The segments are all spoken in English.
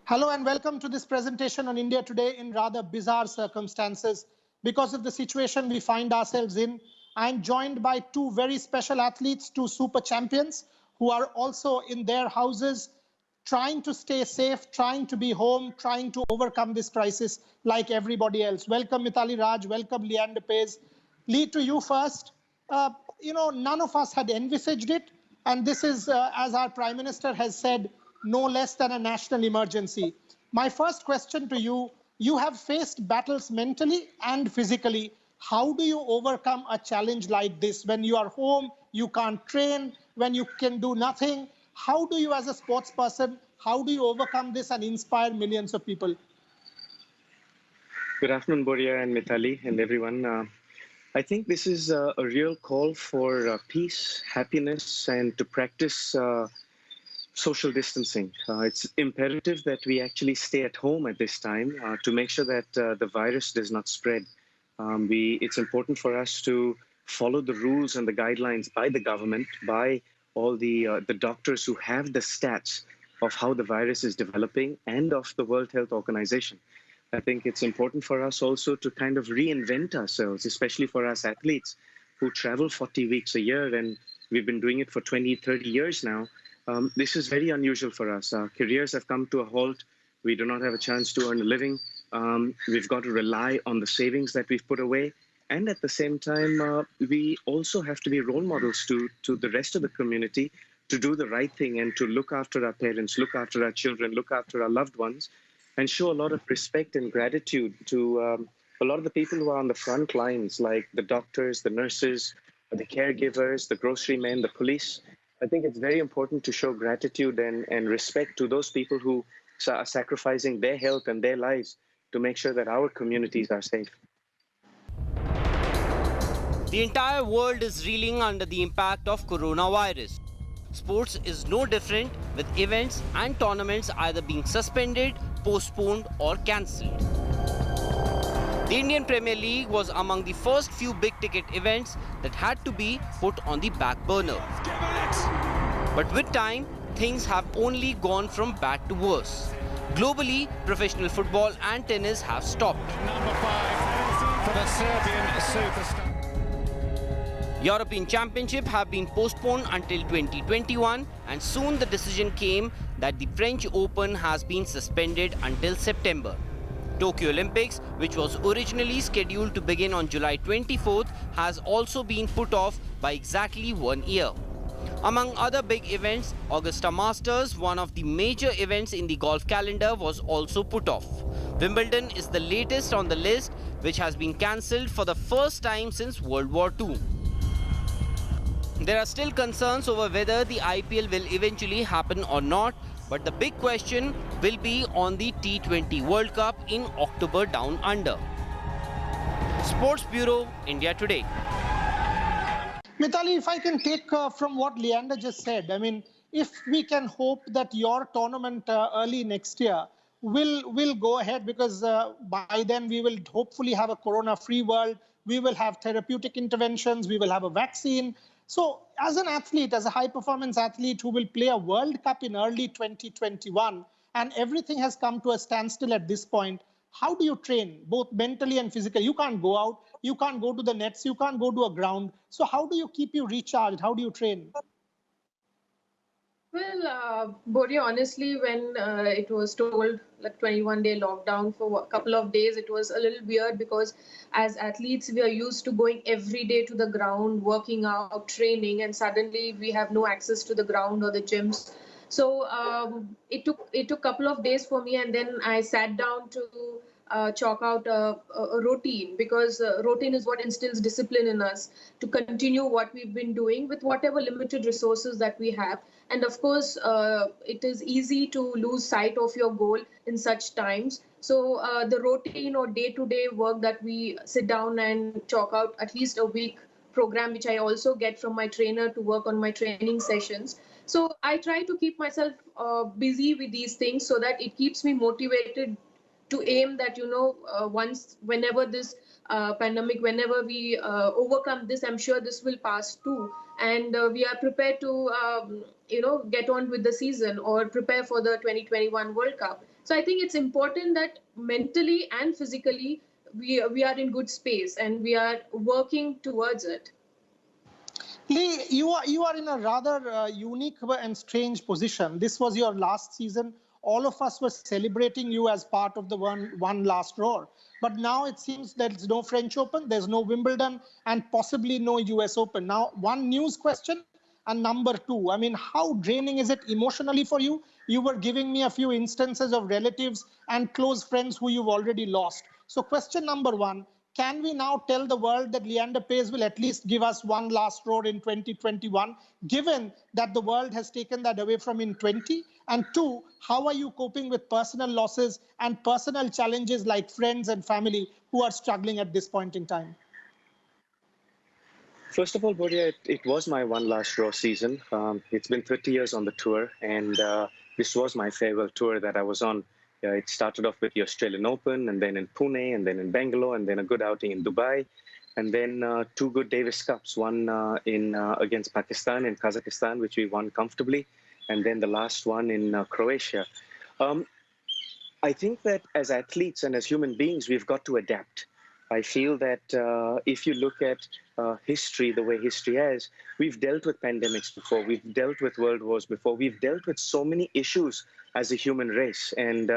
Hello and welcome to this presentation on India today in rather bizarre circumstances. Because of the situation we find ourselves in, I'm joined by two very special athletes, two super champions who are also in their houses trying to stay safe, trying to be home, trying to overcome this crisis like everybody else. Welcome Mithali Raj, welcome Leander Paes. Lee, to you first. None of us had envisaged it, and this is, as our Prime Minister has said, no less than a national emergency. My first question to you, you have faced battles mentally and physically. How do you overcome a challenge like this? When you are home, you can't train, when you can do nothing. How do you, as a sports person, how do you overcome this and inspire millions of people? Good afternoon, Boria and Mithali and everyone. I think this is a real call for peace, happiness, and to practice social distancing. It's imperative that we actually stay at home at this time to make sure that the virus does not spread. It's important for us to follow the rules and the guidelines by the government, by all the doctors who have the stats of how the virus is developing and of the World Health Organization. I think it's important for us also to kind of reinvent ourselves, especially for us athletes who travel 40 weeks a year, and we've been doing it for 20, 30 years now. This is very unusual for us. Our careers have come to a halt. We do not have a chance to earn a living. We've got to rely on the savings that we've put away. And at the same time, we also have to be role models to the rest of the community to do the right thing and to look after our parents, look after our children, look after our loved ones, and show a lot of respect and gratitude to a lot of the people who are on the front lines, like the doctors, the nurses, the caregivers, the grocery men, the police. I think it's very important to show gratitude and respect to those people who are sacrificing their health and their lives to make sure that our communities are safe. The entire world is reeling under the impact of coronavirus. Sports is no different, with events and tournaments either being suspended, postponed or cancelled. The Indian Premier League was among the first few big-ticket events that had to be put on the back burner. But with time, things have only gone from bad to worse. Globally, professional football and tennis have stopped. Number 5 for the Serbian superstar. European Championship have been postponed until 2021, and soon the decision came that the French Open has been suspended until September. Tokyo Olympics, which was originally scheduled to begin on July 24th, has also been put off by exactly 1 year. Among other big events, Augusta Masters, one of the major events in the golf calendar, was also put off. Wimbledon is the latest on the list, which has been cancelled for the first time since World War II. There are still concerns over whether the IPL will eventually happen or not, but the big question will be on the T20 World Cup in October down under. Sports Bureau, India Today. Mithali, if I can take from what Leander just said, I mean, if we can hope that your tournament early next year will go ahead, because by then we will hopefully have a corona-free world, we will have therapeutic interventions, we will have a vaccine. So as an athlete, as a high-performance athlete who will play a World Cup in early 2021, and everything has come to a standstill at this point, how do you train, both mentally and physically? You can't go out, you can't go to the nets, you can't go to a ground. So how do you keep you recharged? How do you train? Well, Boria, honestly, when it was told like 21-day lockdown for a couple of days, it was a little weird because as athletes, we are used to going every day to the ground, working out, training, and suddenly we have no access to the ground or the gyms. So it took a couple of days for me, and then I sat down to chalk out a routine, because routine is what instills discipline in us to continue what we've been doing with whatever limited resources that we have. And of course, it is easy to lose sight of your goal in such times. So the routine or day-to-day work that we sit down and chalk out at least a week program, which I also get from my trainer to work on my training sessions. So I try to keep myself busy with these things so that it keeps me motivated to aim that, whenever this pandemic, whenever we overcome this, I'm sure this will pass too. And we are prepared to, get on with the season or prepare for the 2021 World Cup. So I think it's important that mentally and physically we are in good space and we are working towards it. Lee, you are in a rather unique and strange position. This was your last season. All of us were celebrating you as part of the one last roar. But now it seems there's no French Open, there's no Wimbledon, and possibly no US Open. Now, one news question and number two. I mean, how draining is it emotionally for you? You were giving me a few instances of relatives and close friends who you've already lost. So question number one, can we now tell the world that Leander Paes will at least give us one last roar in 2021, given that the world has taken that away from in 20? And two, how are you coping with personal losses and personal challenges like friends and family who are struggling at this point in time? First of all, Boria, it was my one last Raw season. It's been 30 years on the tour, and this was my farewell tour that I was on. It started off with the Australian Open, and then in Pune, and then in Bangalore, and then a good outing in Dubai, and then two good Davis Cups, one against Pakistan and Kazakhstan, which we won comfortably, and then the last one in Croatia. I think that as athletes and as human beings, we've got to adapt. I feel that if you look at history the way history has, we've dealt with pandemics before, we've dealt with world wars before, we've dealt with so many issues as a human race. And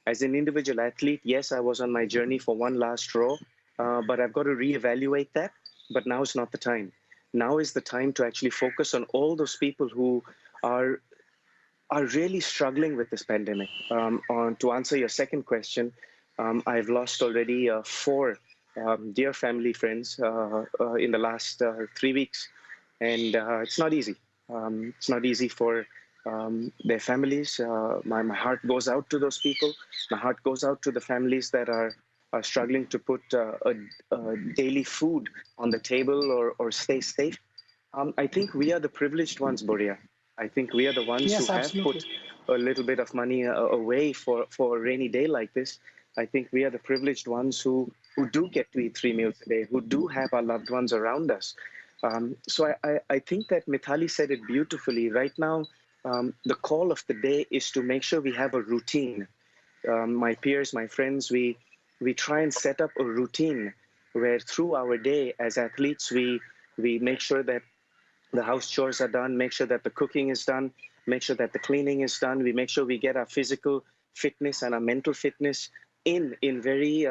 as an individual athlete, yes, I was on my journey for one last row, but I've got to reevaluate that. But now is not the time. Now is the time to actually focus on all those people who are really struggling with this pandemic. To answer your second question, I've lost already four dear family friends in the last 3 weeks, and it's not easy. It's not easy for their families. My heart goes out to those people. My heart goes out to the families that are struggling to put daily food on the table or stay safe. I think we are the privileged ones, Boria. I think we are the ones who have put a little bit of money away for a rainy day like this. I think we are the privileged ones who do get to eat 3 meals a day, who do have our loved ones around us. So I think that Mithali said it beautifully. Right now, the call of the day is to make sure we have a routine. My peers, my friends, we try and set up a routine where through our day as athletes, we make sure that the house chores are done, make sure that the cooking is done, make sure that the cleaning is done. We make sure we get our physical fitness and our mental fitness in very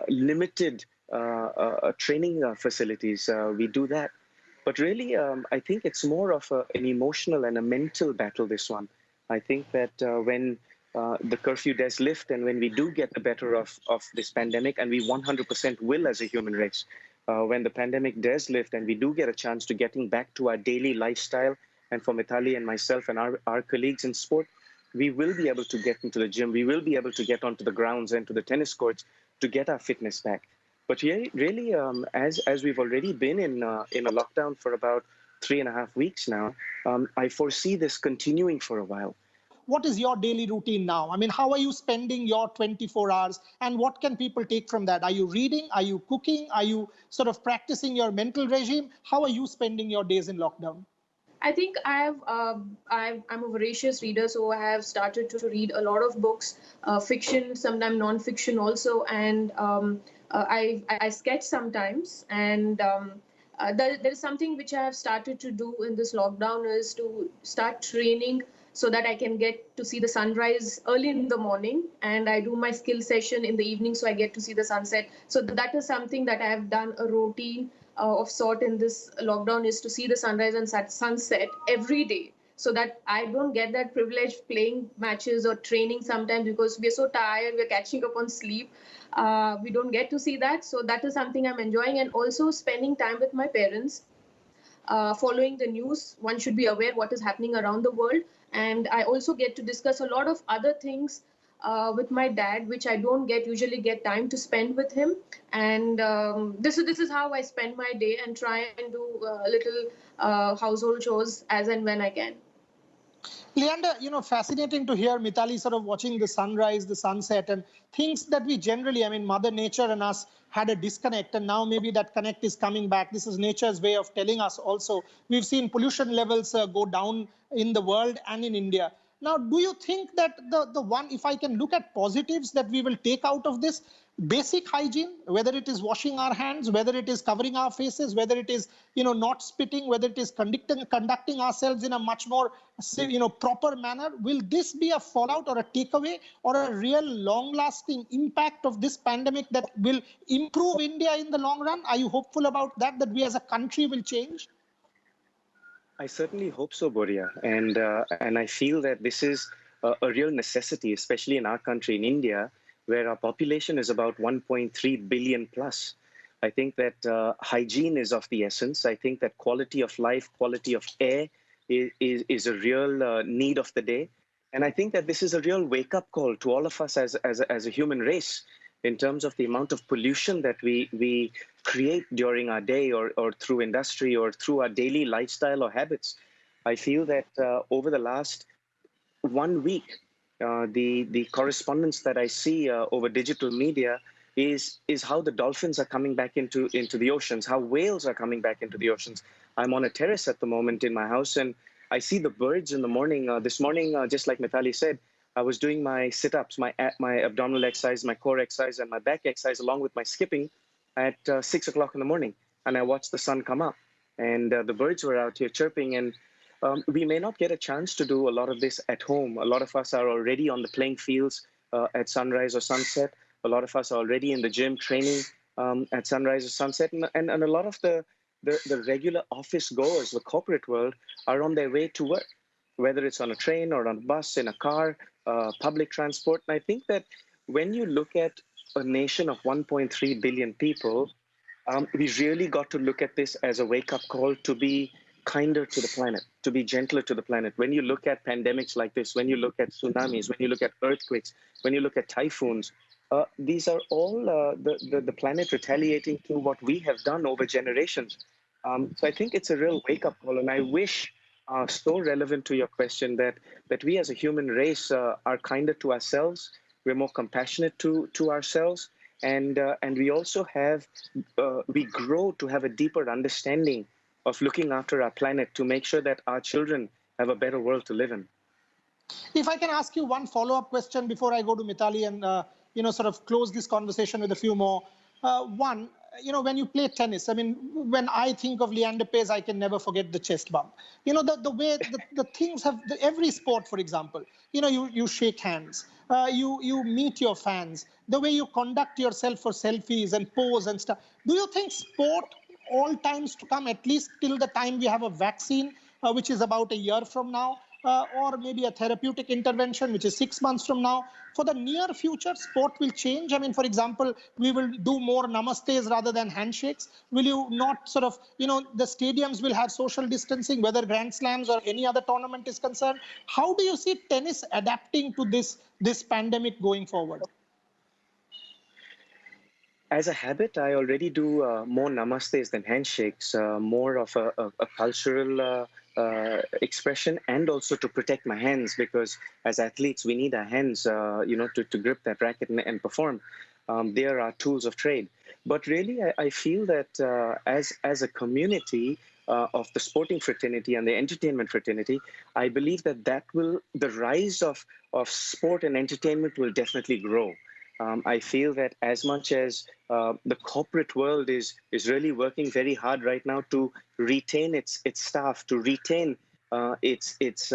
limited training facilities. We do that. But really, I think it's more of an emotional and a mental battle, this one. I think that when the curfew does lift and when we do get the better of this pandemic, and we 100% will as a human race, when the pandemic does lift and we do get a chance to getting back to our daily lifestyle, and for Mithali and myself and our colleagues in sport, we will be able to get into the gym, we will be able to get onto the grounds and to the tennis courts to get our fitness back. But really, as we've already been in a lockdown for about 3.5 weeks now, I foresee this continuing for a while. What is your daily routine now? I mean, how are you spending your 24 hours and what can people take from that? Are you reading? Are you cooking? Are you sort of practicing your mental regime? How are you spending your days in lockdown? I think I'm a voracious reader, so I have started to read a lot of books, fiction, sometimes non-fiction also, and I sketch sometimes. And there is something which I have started to do in this lockdown is to start training so that I can get to see the sunrise early in the morning, and I do my skill session in the evening so I get to see the sunset. So that is something that I have done a routine of sort in this lockdown, is to see the sunrise and sunset every day, so that I don't get that privilege playing matches or training sometimes because we're so tired, we're catching up on sleep. We don't get to see that. So that is something I'm enjoying, and also spending time with my parents, following the news. One should be aware what is happening around the world. And I also get to discuss a lot of other things with my dad, which I don't usually get time to spend with him. And this is how I spend my day and try and do little household chores as and when I can. Leander, fascinating to hear Mithali sort of watching the sunrise, the sunset, and things that we generally, I mean, Mother Nature and us had a disconnect, and now maybe that connect is coming back. This is nature's way of telling us also. We've seen pollution levels go down in the world and in India. Now, do you think that the one, if I can look at positives that we will take out of this, basic hygiene, whether it is washing our hands, whether it is covering our faces, whether it is, not spitting, whether it is conducting ourselves in a much more, proper manner, will this be a fallout or a takeaway or a real long-lasting impact of this pandemic that will improve India in the long run? Are you hopeful about that we as a country will change? I certainly hope so, Boria, and I feel that this is a real necessity, especially in our country, in India, where our population is about 1.3 billion plus. I think that hygiene is of the essence. I think that quality of life, quality of air is a real need of the day. And I think that this is a real wake-up call to all of us as a human race in terms of the amount of pollution that we create during our day or through industry or through our daily lifestyle or habits. I feel that over the last 1 week, the correspondence that I see over digital media is how the dolphins are coming back into the oceans, how whales are coming back into the oceans. I'm on a terrace at the moment in my house, and I see the birds in the morning. This morning, just like Mithali said, I was doing my sit-ups, my abdominal exercise, my core exercise, and my back exercise, along with my skipping at 6 o'clock in the morning. And I watched the sun come up, and the birds were out here chirping. And we may not get a chance to do a lot of this at home. A lot of us are already on the playing fields at sunrise or sunset. A lot of us are already in the gym training at sunrise or sunset. And a lot of the regular office goers, the corporate world, are on their way to work, whether it's on a train or on a bus, in a car, public transport. And I think that when you look at a nation of 1.3 billion people, we really got to look at this as a wake-up call to be kinder to the planet, to be gentler to the planet. When you look at pandemics like this, when you look at tsunamis, when you look at earthquakes, when you look at typhoons, these are all the planet retaliating to what we have done over generations. So I think it's a real wake-up call, and I wish, so relevant to your question, that we as a human race are kinder to ourselves, we're more compassionate to ourselves, and we also we grow to have a deeper understanding of looking after our planet to make sure that our children have a better world to live in. If I can ask you one follow-up question before I go to Mithali and sort of close this conversation with a few more. One, when you play tennis, I mean, when I think of Leander Paes, I can never forget the chest bump. The way the things have, every sport, for example, you shake hands, you meet your fans, the way you conduct yourself for selfies and pose and stuff. Do you think sport, all times to come, at least till the time we have a vaccine, which is about a year from now, or maybe a therapeutic intervention, which is 6 months from now, for the near future, sport will change? I mean, for example, we will do more namastes rather than handshakes. Will you not sort of, the stadiums will have social distancing, whether Grand Slams or any other tournament is concerned? How do you see tennis adapting to this pandemic going forward? As a habit, I already do more namastes than handshakes, more of a cultural expression, and also to protect my hands, because as athletes, we need our hands, to grip that racket and perform. They are our tools of trade. But really, I feel that as a community of the sporting fraternity and the entertainment fraternity, I believe that the rise of sport and entertainment will definitely grow. I feel that as much as the corporate world is really working very hard right now to retain its staff, to retain its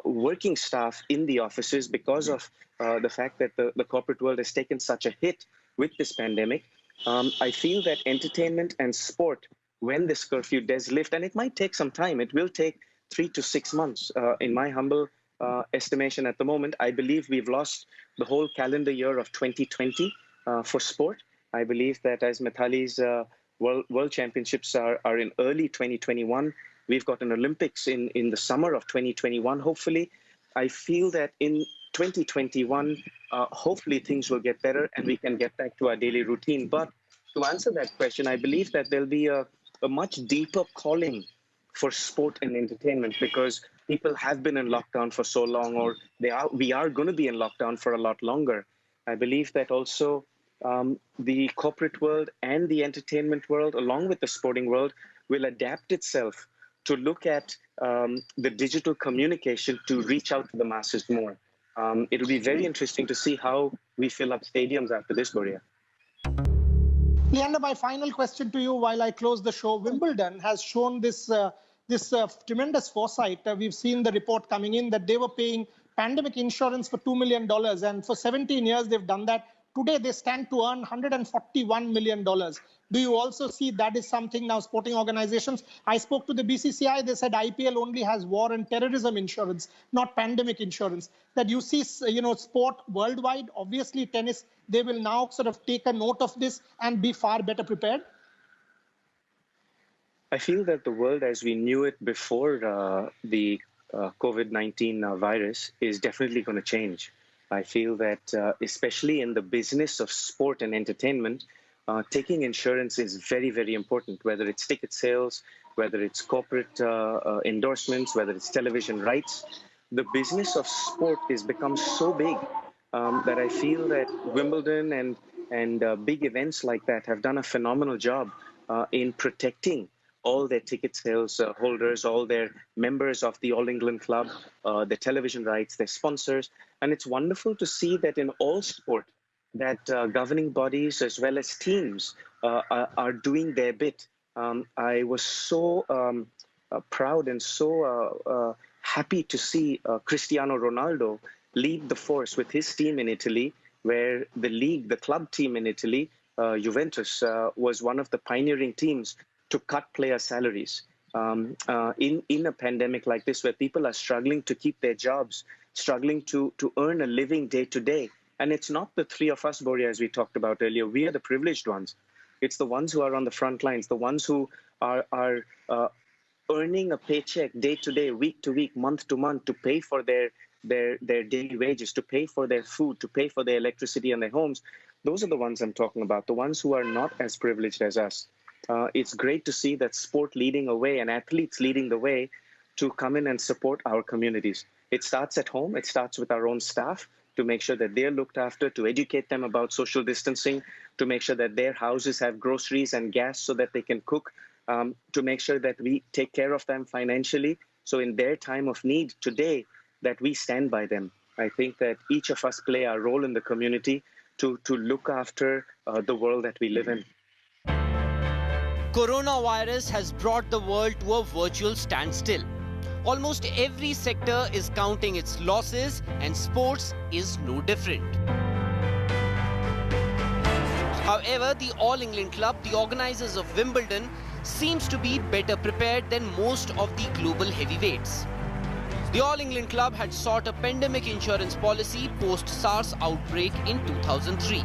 working staff in the offices because of the fact that the corporate world has taken such a hit with this pandemic, I feel that entertainment and sport, when this curfew does lift, and it might take some time, it will take 3 to 6 months, in my humble estimation at the moment. I believe we've lost the whole calendar year of 2020 for sport. I believe that as Mithali's World Championships are in early 2021, we've got an Olympics in the summer of 2021, hopefully. I feel that in 2021, hopefully things will get better and we can get back to our daily routine. But to answer that question, I believe that there'll be a much deeper calling for sport and entertainment, because people have been in lockdown for so long, or we are going to be in lockdown for a lot longer. I believe that also the corporate world and the entertainment world, along with the sporting world, will adapt itself to look at the digital communication to reach out to the masses more. It will be very interesting to see how we fill up stadiums after this, Boria. Leander, my final question to you while I close the show. Wimbledon has shown this tremendous foresight. We've seen the report coming in that they were paying pandemic insurance for $2 million. And for 17 years, they've done that. Today, they stand to earn $141 million. Do you also see that is something now sporting organizations? I spoke to the BCCI. They said IPL only has war and terrorism insurance, not pandemic insurance. That you see, sport worldwide, obviously tennis, they will now sort of take a note of this and be far better prepared. I feel that the world as we knew it before the COVID-19 virus is definitely going to change. I feel that especially in the business of sport and entertainment, taking insurance is very, very important, whether it's ticket sales, whether it's corporate endorsements, whether it's television rights. The business of sport has become so big that I feel that Wimbledon and big events like that have done a phenomenal job in protecting all their ticket sales holders, all their members of the All England Club, their television rights, their sponsors. And it's wonderful to see that in all sport, that governing bodies as well as teams are doing their bit. I was so proud and so happy to see Cristiano Ronaldo lead the force with his team in Italy, where the club team in Italy, Juventus, was one of the pioneering teams to cut player salaries in a pandemic like this, where people are struggling to keep their jobs, struggling to earn a living day to day. And it's not the three of us, Boria, as we talked about earlier. We are the privileged ones. It's the ones who are on the front lines, the ones who are earning a paycheck day to day, week to week, month to month to pay for their daily wages, to pay for their food, to pay for their electricity and their homes. Those are the ones I'm talking about, the ones who are not as privileged as us. It's great to see that sport leading away and athletes leading the way to come in and support our communities. It starts at home. It starts with our own staff to make sure that they're looked after, to educate them about social distancing, to make sure that their houses have groceries and gas so that they can cook, to make sure that we take care of them financially. So in their time of need today, that we stand by them. I think that each of us play our role in the community to look after the world that we live in. Coronavirus has brought the world to a virtual standstill. Almost every sector is counting its losses, and sports is no different. However, the All England Club, the organizers of Wimbledon, seems to be better prepared than most of the global heavyweights. The All England Club had sought a pandemic insurance policy post-SARS outbreak in 2003.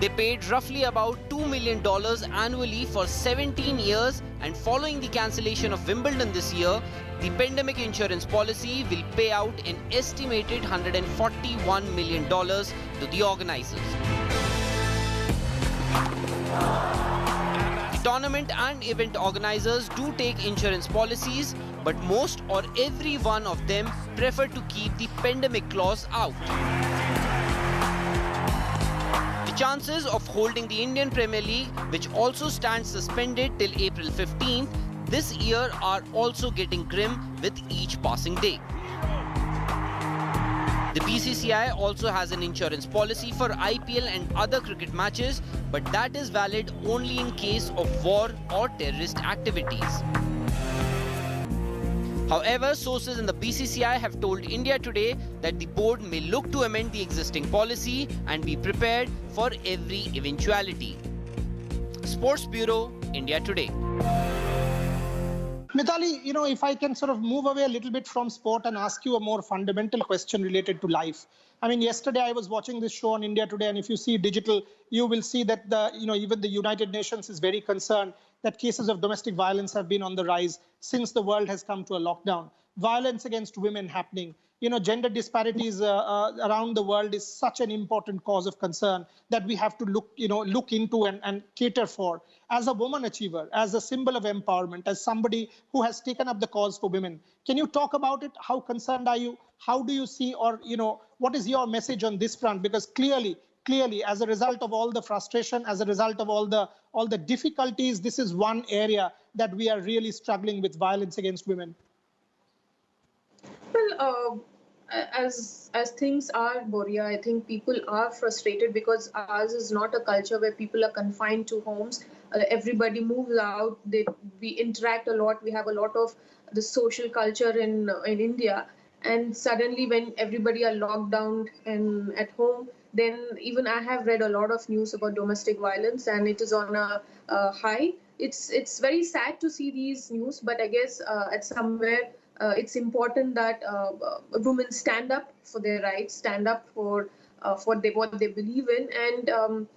They paid roughly about $2 million annually for 17 years, and following the cancellation of Wimbledon this year, the pandemic insurance policy will pay out an estimated $141 million to the organizers. The tournament and event organizers do take insurance policies, but most or every one of them prefer to keep the pandemic clause out. The chances of holding the Indian Premier League, which also stands suspended till April 15th, this year are also getting grim with each passing day. The BCCI also has an insurance policy for IPL and other cricket matches, but that is valid only in case of war or terrorist activities. However, sources in the BCCI have told India Today that the board may look to amend the existing policy and be prepared for every eventuality. Sports Bureau, India Today. Mithali, if I can sort of move away a little bit from sport and ask you a more fundamental question related to life. I mean, yesterday I was watching this show on India Today, and if you see digital, you will see that even the United Nations is very concerned that cases of domestic violence have been on the rise since the world has come to a lockdown. Violence against women happening. Gender disparities around the world is such an important cause of concern that we have to look into and cater for. As a woman achiever, as a symbol of empowerment, as somebody who has taken up the cause for women, can you talk about it? How concerned are you? How do you see, or what is your message on this front? Because clearly clearly, as a result of all the frustration, as a result of all the difficulties, this is one area that we are really struggling with: violence against women. Well, as things are, Boria, I think people are frustrated because ours is not a culture where people are confined to homes. Everybody moves out. We interact a lot. We have a lot of the social culture in India. And suddenly, when everybody are locked down and at home, then even I have read a lot of news about domestic violence, and it is on a high. It's very sad to see these news, but I guess at somewhere it's important that women stand up for their rights, stand up for what they believe in, and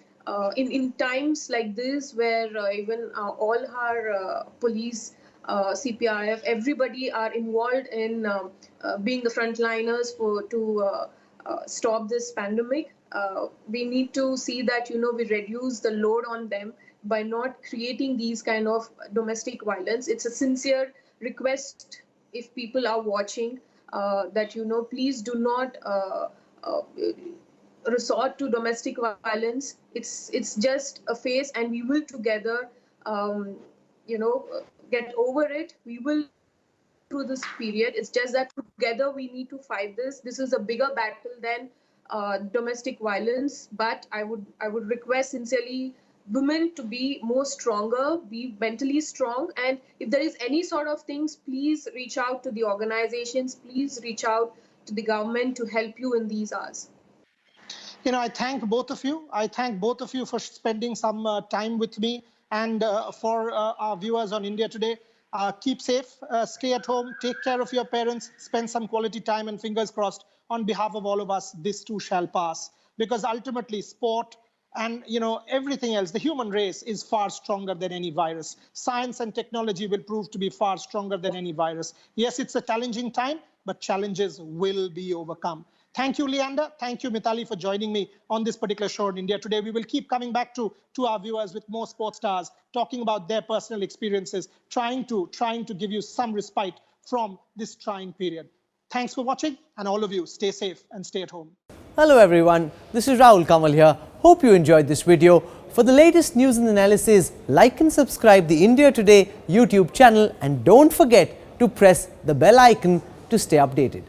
in times like this, where even all our police, CPRF, everybody are involved in being the frontliners to stop this pandemic. We need to see that we reduce the load on them by not creating these kind of domestic violence. It's a sincere request, if people are watching, that please do not resort to domestic violence. It's just a phase, and we will together get over it. We will through this period. It's just that together we need to fight this. This is a bigger battle than domestic violence, but I would request sincerely women to be more stronger, be mentally strong, and if there is any sort of things, please reach out to the organizations, please reach out to the government to help you in these hours. I thank both of you. I thank both of you for spending some time with me, and for our viewers on India Today. Keep safe, stay at home, take care of your parents, spend some quality time, and fingers crossed, on behalf of all of us, this too shall pass. Because ultimately, sport and everything else, the human race is far stronger than any virus. Science and technology will prove to be far stronger than any virus. Yes, it's a challenging time, but challenges will be overcome. Thank you, Leander. Thank you, Mithali, for joining me on this particular show in India Today. We will keep coming back to our viewers with more sports stars, talking about their personal experiences, trying to give you some respite from this trying period. Thanks for watching, and all of you, stay safe and stay at home. Hello everyone, this is Rahul Kamal here. Hope you enjoyed this video. For the latest news and analysis, like and subscribe the India Today YouTube channel, and don't forget to press the bell icon to stay updated.